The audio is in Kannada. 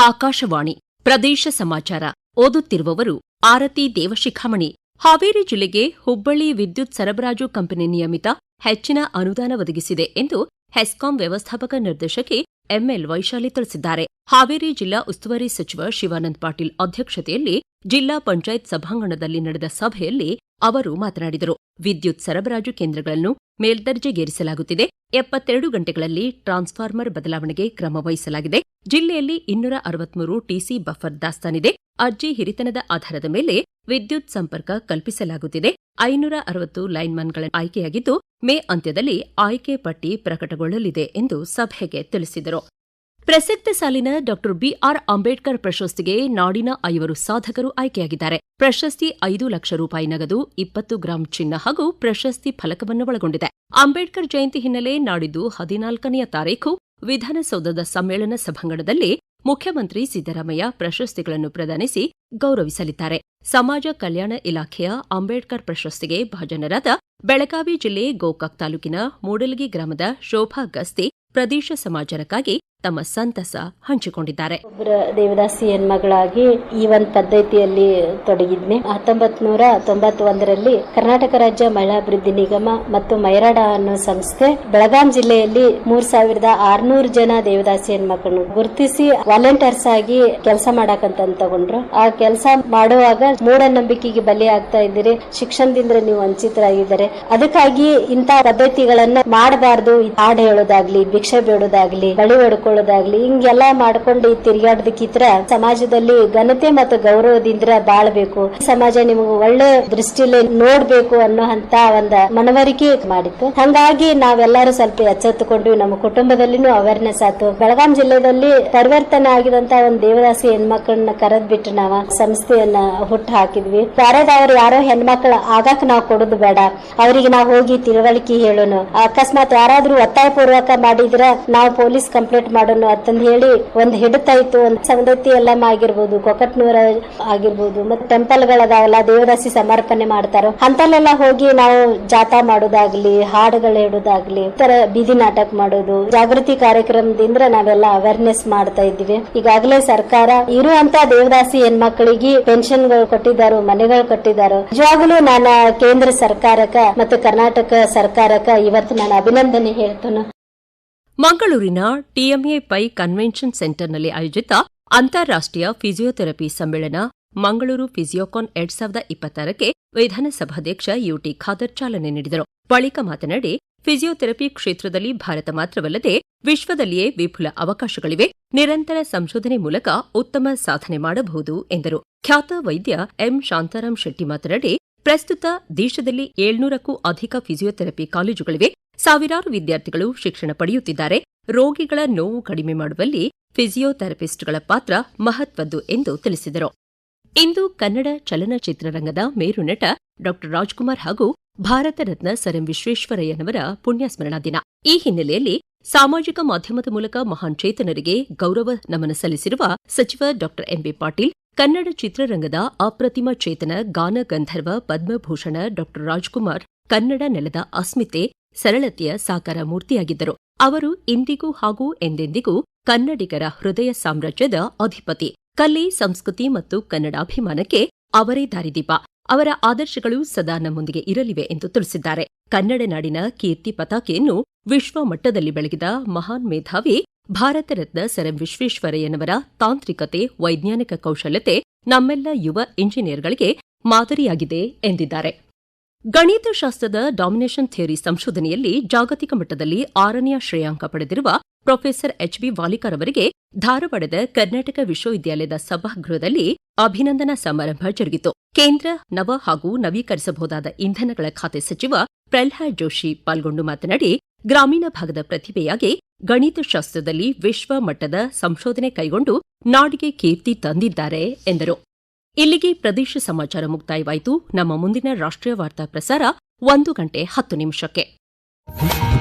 ಆಕಾಶವಾಣಿ ಪ್ರದೇಶ ಸಮಾಚಾರ ಓದುತ್ತಿರುವವರು ಆರತಿ ದೇವಶಿಖಾಮಣಿ. ಹಾವೇರಿ ಜಿಲ್ಲೆಗೆ ಹುಬ್ಬಳ್ಳಿ ವಿದ್ಯುತ್ ಸರಬರಾಜು ಕಂಪನಿ ನಿಯಮಿತ ಹೆಚ್ಚಿನ ಅನುದಾನ ಒದಗಿಸಿದೆ ಎಂದು ಹೆಸ್ಕಾಂ ವ್ಯವಸ್ಥಾಪಕ ನಿರ್ದೇಶಕಿ ಎಂಎಲ್ ವೈಶಾಲಿ ತಿಳಿಸಿದ್ದಾರೆ. ಹಾವೇರಿ ಜಿಲ್ಲಾ ಉಸ್ತುವಾರಿ ಸಚಿವ ಶಿವಾನಂದ ಪಾಟೀಲ್ ಅಧ್ಯಕ್ಷತೆಯಲ್ಲಿ ಜಿಲ್ಲಾ ಪಂಚಾಯತ್ ಸಭಾಂಗಣದಲ್ಲಿ ನಡೆದ ಸಭೆಯಲ್ಲಿ ಅವರು ಮಾತನಾಡಿದರು. ವಿದ್ಯುತ್ ಸರಬರಾಜು ಕೇಂದ್ರಗಳನ್ನು ಮೇಲ್ದರ್ಜೆಗೇರಿಸಲಾಗುತ್ತಿದೆ. 72 ಗಂಟೆಗಳಲ್ಲಿ ಟ್ರಾನ್ಸ್ಫಾರ್ಮರ್ ಬದಲಾವಣೆಗೆ ಕ್ರಮ ವಹಿಸಲಾಗಿದೆ. ಜಿಲ್ಲೆಯಲ್ಲಿ 263 ಟಿಸಿ ಬಫರ್ ದಾಸ್ತಾನಿದೆ. ಅರ್ಜಿ ಹಿರಿತನದ ಆಧಾರದ ಮೇಲೆ ವಿದ್ಯುತ್ ಸಂಪರ್ಕ ಕಲ್ಪಿಸಲಾಗುತ್ತಿದೆ. 560 ಲೈನ್ಮನ್ಗಳ ಆಯ್ಕೆಯಾಗಿದ್ದು, ಮೇ ಅಂತ್ಯದಲ್ಲಿ ಆಯ್ಕೆ ಪಟ್ಟಿ ಪ್ರಕಟಗೊಳ್ಳಲಿದೆ ಎಂದು ಸಭೆಗೆ ತಿಳಿಸಿದರು. ಪ್ರಸಕ್ತ ಸಾಲಿನ ಡಾ ಬಿಆರ್ ಅಂಬೇಡ್ಕರ್ ಪ್ರಶಸ್ತಿಗೆ ನಾಡಿನ 5 ಸಾಧಕರು ಆಯ್ಕೆಯಾಗಿದ್ದಾರೆ. ಪ್ರಶಸ್ತಿ 5 ಲಕ್ಷ ರೂಪಾಯಿ ನಗದು, 20 ಗ್ರಾಂ ಚಿನ್ನ ಹಾಗೂ ಪ್ರಶಸ್ತಿ ಫಲಕವನ್ನು ಒಳಗೊಂಡಿದೆ. ಅಂಬೇಡ್ಕರ್ ಜಯಂತಿ ಹಿನ್ನೆಲೆ ನಾಡಿದ್ದು 14ನೇ ತಾರೀಖು ವಿಧಾನಸೌಧದ ಸಮ್ಮೇಳನ ಸಭಾಂಗಣದಲ್ಲಿ ಮುಖ್ಯಮಂತ್ರಿ ಸಿದ್ದರಾಮಯ್ಯ ಪ್ರಶಸ್ತಿಗಳನ್ನು ಪ್ರದಾನಿಸಿ ಗೌರವಿಸಲಿದ್ದಾರೆ. ಸಮಾಜ ಕಲ್ಯಾಣ ಇಲಾಖೆಯ ಅಂಬೇಡ್ಕರ್ ಪ್ರಶಸ್ತಿಗೆ ಭಾಜನರಾದ ಬೆಳಗಾವಿ ಜಿಲ್ಲೆ ಗೋಕಾಕ್ ತಾಲೂಕಿನ ಮೂಡಲಗಿ ಗ್ರಾಮದ ಶೋಭಾ ಗಸ್ತಿ ಪ್ರದೇಶ ಸಮಾಚಾರಕ್ಕಾಗಿ ತಮ್ಮ ಸಂತಸ ಹಂಚಿಕೊಂಡಿದ್ದಾರೆ. ಒಬ್ಬರ ದೇವದಾಸಿ ಹೆಣ್ಮಗಳಾಗಿ ಈ ಒಂದು ಪದ್ಧತಿಯಲ್ಲಿ ತೊಡಗಿದ್ನೆ. 1991ರಲ್ಲಿ ಕರ್ನಾಟಕ ರಾಜ್ಯ ಮಹಿಳಾ ಅಭಿವೃದ್ಧಿ ನಿಗಮ ಮತ್ತು ಮೈರಾಡ ಅನ್ನೋ ಸಂಸ್ಥೆ ಬೆಳಗಾಂ ಜಿಲ್ಲೆಯಲ್ಲಿ 3600 ಜನ ದೇವದಾಸಿ ಹೆಣ್ಮಕ್ಳನ್ನು ಗುರುತಿಸಿ ವಾಲಂಟಿಯರ್ಸ್ ಆಗಿ ಕೆಲಸ ಮಾಡಕಂತ ತಗೊಂಡ್ರು. ಆ ಕೆಲಸ ಮಾಡುವಾಗ ಮೂಢನಂಬಿಕೆಗೆ ಬಲಿ ಆಗ್ತಾ ಇದ್ದೀರಿ, ಶಿಕ್ಷಣದಿಂದ ನೀವು ವಂಚಿತರಾಗಿದ್ದಾರೆ, ಅದಕ್ಕಾಗಿ ಇಂಥ ಪದ್ಧತಿಗಳನ್ನ ಮಾಡಬಾರ್ದು, ಹಾಡು ಹೇಳೋದಾಗ್ಲಿ, ಭಿಕ್ಷೆ ಬೇಡೋದಾಗ್ಲಿ, ಬಳಿ ಹೊಡ್ಕೊಳ್ಳೋದಾಗ್ಲಿ, ಹಿಂಗೆಲ್ಲಾ ಮಾಡ್ಕೊಂಡು ತಿರುಗಾಡೋದಕ್ಕಿತ್ರ ಸಮಾಜದಲ್ಲಿ ಘನತೆ ಮತ್ತು ಗೌರವದಿಂದ ಬಾಳ್ಬೇಕು, ಸಮಾಜ ನಿಮಗೆ ಒಳ್ಳೆ ದೃಷ್ಟಿಯಲ್ಲಿ ನೋಡ್ಬೇಕು ಅನ್ನೋ ಅಂತ ಒಂದು ಮನವರಿಕೆ ಮಾಡಿತ್ತು. ಹಂಗಾಗಿ ನಾವೆಲ್ಲರೂ ಸ್ವಲ್ಪ ಎಚ್ಚೆತ್ತುಕೊಂಡ್ವಿ. ನಮ್ಮ ಕುಟುಂಬದಲ್ಲಿನೂ ಅವೇರ್ನೆಸ್ ಆಯ್ತು. ಬೆಳಗಾಂ ಜಿಲ್ಲೆಯಲ್ಲಿ ಪರಿವರ್ತನೆ ಆಗಿದಂತ ಒಂದು ದೇವದಾಸಿ ಹೆಣ್ಮಕ್ಳನ್ನ ಕರೆದ್ ಬಿಟ್ಟು ನಾವು ಸಂಸ್ಥೆಯನ್ನ ಹುಟ್ಟು ಹಾಕಿದ್ವಿ. ಯಾರದವ್ರು ಯಾರೋ ಹೆಣ್ಮಕ್ಳು ಆಗಾಕ್ ನಾವು ಕೊಡೋದು ಬೇಡ, ಅವರಿಗೆ ನಾವು ಹೋಗಿ ತಿಳುವಳಿಕೆ ಹೇಳೋನು. ಅಕಸ್ಮಾತ್ ಯಾರಾದ್ರೂ ಒತ್ತಾಯ ಪೂರ್ವಕ ಮಾಡಿದ್ರ ನಾವು ಪೊಲೀಸ್ ಕಂಪ್ಲೇಂಟ್ ಮಾಡೋಣ ಅಂತಂದ್ ಹೇಳಿ ಒಂದು ಹಿಡಿತಾಯ್ತು. ಒಂದು ಸವದತ್ತಿ ಎಲ್ಲಮ್ಮ ಆಗಿರ್ಬೋದು, ಕೊಕಟ್ನೂರ ಆಗಿರ್ಬೋದು, ಮತ್ತೆ ಟೆಂಪಲ್ ಗಳದಾವಲ್ಲ ದೇವದಾಸಿ ಸಮರ್ಪಣೆ ಮಾಡ್ತಾರೋ ಅಂತಲ್ಲೆಲ್ಲ ಹೋಗಿ ನಾವು ಜಾಥಾ ಮಾಡೋದಾಗ್ಲಿ, ಹಾಡುಗಳು ಹೇಳೋದಾಗ್ಲಿ, ತರ ಬೀದಿ ನಾಟಕ ಮಾಡೋದು, ಜಾಗೃತಿ ಕಾರ್ಯಕ್ರಮದಿಂದ ನಾವೆಲ್ಲ ಅವೇರ್ನೆಸ್ ಮಾಡ್ತಾ ಇದ್ದೀವಿ. ಈಗಾಗಲೇ ಸರ್ಕಾರ ಇರುವಂತ ದೇವದಾಸಿ ಹೆಣ್ಮಕ್ಳಿಗೆ ಪೆನ್ಷನ್ಗಳು ಕೊಟ್ಟಿದ್ದಾರೋ, ಮನೆಗಳು ಕೊಟ್ಟಿದ್ದಾರೋ. ನಿಜವಾಗಲೂ ನಾನು ಕೇಂದ್ರ ಸರ್ಕಾರಕ್ಕ ಮತ್ತು ಕರ್ನಾಟಕ ಸರ್ಕಾರಕ್ಕ ಇವತ್ತು ನಾನು ಅಭಿನಂದನೆ ಹೇಳ್ತೇನೆ. ಮಂಗಳೂರಿನ ಟಿಎಂಎ ಪೈ ಕನ್ವೆನ್ಷನ್ ಸೆಂಟರ್ನಲ್ಲಿ ಆಯೋಜಿತ ಅಂತಾರಾಷ್ಟೀಯ ಫಿಸಿಯೋಥೆರಪಿ ಸಮ್ಮೇಳನ ಮಂಗಳೂರು ಫಿಸಿಯೋಕಾನ್ 2026ಕ್ಕೆ ವಿಧಾನಸಭಾಧ್ಯಕ್ಷ ಯುಟಿ ಖಾದರ್ ಚಾಲನೆ ನೀಡಿದರು. ಬಳಿಕ ಮಾತನಾಡಿ, ಫಿಸಿಯೋಥೆರಪಿ ಕ್ಷೇತ್ರದಲ್ಲಿ ಭಾರತ ಮಾತ್ರವಲ್ಲದೆ ವಿಶ್ವದಲ್ಲಿಯೇ ವಿಪುಲ ಅವಕಾಶಗಳಿವೆ. ನಿರಂತರ ಸಂಶೋಧನೆ ಮೂಲಕ ಉತ್ತಮ ಸಾಧನೆ ಮಾಡಬಹುದು ಎಂದರು. ಖ್ಯಾತ ವೈದ್ಯ ಎಂ ಶಾಂತಾರಾಮ್ ಶೆಟ್ಟಿ ಮಾತನಾಡಿ, ಪ್ರಸ್ತುತ ದೇಶದಲ್ಲಿ 700ಕ್ಕೂ ಅಧಿಕ ಫಿಸಿಯೋಥೆರಪಿ ಕಾಲೇಜುಗಳಿವೆ. ಸಾವಿರಾರು ವಿದ್ಯಾರ್ಥಿಗಳು ಶಿಕ್ಷಣ ಪಡೆಯುತ್ತಿದ್ದಾರೆ. ರೋಗಿಗಳ ನೋವು ಕಡಿಮೆ ಮಾಡುವಲ್ಲಿ ಫಿಸಿಯೋಥೆರಪಿಸ್ಟ್ಗಳ ಪಾತ್ರ ಮಹತ್ವದ್ದು ಎಂದು ತಿಳಿಸಿದರು. ಇಂದು ಕನ್ನಡ ಚಲನಚಿತ್ರರಂಗದ ಮೇರು ನಟ ಡಾ ರಾಜ್ಕುಮಾರ್ ಹಾಗೂ ಭಾರತ ರತ್ನ ಸರ್ ಎಂ ವಿಶ್ವೇಶ್ವರಯ್ಯನವರ ಪುಣ್ಯಸ್ಮರಣಾ ದಿನ. ಈ ಹಿನ್ನೆಲೆಯಲ್ಲಿ ಸಾಮಾಜಿಕ ಮಾಧ್ಯಮದ ಮೂಲಕ ಮಹಾನ್ ಚೇತನರಿಗೆ ಗೌರವ ನಮನ ಸಲ್ಲಿಸಿರುವ ಸಚಿವ ಡಾ ಎಂಬಿ ಪಾಟೀಲ್, ಕನ್ನಡ ಚಿತ್ರರಂಗದ ಅಪ್ರತಿಮ ಚೇತನ ಗಾನ ಗಂಧರ್ವ ಪದ್ಮಭೂಷಣ ಡಾ ರಾಜ್ಕುಮಾರ್ ಕನ್ನಡ ನೆಲದ ಅಸ್ಮಿತೆ, ಸರಳತೆಯ ಸಾಕಾರ ಮೂರ್ತಿಯಾಗಿದ್ದರು. ಅವರು ಇಂದಿಗೂ ಹಾಗೂ ಎಂದೆಂದಿಗೂ ಕನ್ನಡಿಗರ ಹೃದಯ ಸಾಮ್ರಾಜ್ಯದ ಅಧಿಪತಿ. ಕಲೆ, ಸಂಸ್ಕೃತಿ ಮತ್ತು ಕನ್ನಡಾಭಿಮಾನಕ್ಕೆ ಅವರೇ ದಾರಿದೀಪ. ಅವರ ಆದರ್ಶಗಳು ಸದಾ ನಮ್ಮೊಂದಿಗೆ ಇರಲಿವೆ ಎಂದು ತಿಳಿಸಿದ್ದಾರೆ. ಕನ್ನಡ ನಾಡಿನ ಕೀರ್ತಿ ಪತಾಕೆಯನ್ನು ವಿಶ್ವ ಮಟ್ಟದಲ್ಲಿ ಬೆಳಗಿದ ಮಹಾನ್ ಮೇಧಾವಿ ಭಾರತ ರತ್ನ ಸರ್ ಎಂ ವಿಶ್ವೇಶ್ವರಯ್ಯನವರ ತಾಂತ್ರಿಕತೆ, ವೈಜ್ಞಾನಿಕ ಕೌಶಲ್ಯತೆ ನಮ್ಮೆಲ್ಲ ಯುವ ಇಂಜಿನಿಯರ್ಗಳಿಗೆ ಮಾದರಿಯಾಗಿದೆ ಎಂದಿದ್ದಾರೆ. ಗಣಿತಶಾಸ್ತ್ರದ ಡಾಮಿನೇಷನ್ ಥಿಯರಿ ಸಂಶೋಧನೆಯಲ್ಲಿ ಜಾಗತಿಕ ಮಟ್ಟದಲ್ಲಿ 6ನೇ ಶ್ರೇಯಾಂಕ ಪಡೆದಿರುವ ಪ್ರೊಫೆಸರ್ ಎಚ್ಬಿ ವಾಲಿಕಾರ್ ಅವರಿಗೆ ಧಾರವಾಡದ ಕರ್ನಾಟಕ ವಿಶ್ವವಿದ್ಯಾಲಯದ ಸಭಾಗೃಹದಲ್ಲಿ ಅಭಿನಂದನಾ ಸಮಾರಂಭ ಜರುಗಿತು. ಕೇಂದ್ರ ನವ ಹಾಗೂ ನವೀಕರಿಸಬಹುದಾದ ಇಂಧನಗಳ ಖಾತೆ ಸಚಿವ ಪ್ರಲ್ಹಾದ್ ಜೋಶಿ ಪಾಲ್ಗೊಂಡು ಮಾತನಾಡಿ, ಗ್ರಾಮೀಣ ಭಾಗದ ಪ್ರತಿಭೆಯಾಗಿ ಗಣಿತಶಾಸ್ತ್ರದಲ್ಲಿ ವಿಶ್ವ ಮಟ್ಟದ ಸಂಶೋಧನೆ ಕೈಗೊಂಡು ನಾಡಿಗೆ ಕೀರ್ತಿ ತಂದಿದ್ದಾರೆ ಎಂದರು. ಇಲ್ಲಿಗೆ ಪ್ರದೇಶ ಸಮಾಚಾರ ಮುಕ್ತಾಯವಾಯಿತು. ನಮ್ಮ ಮುಂದಿನ ರಾಷ್ಟ್ರೀಯ ವಾರ್ತಾ ಪ್ರಸಾರ 1:10 PM.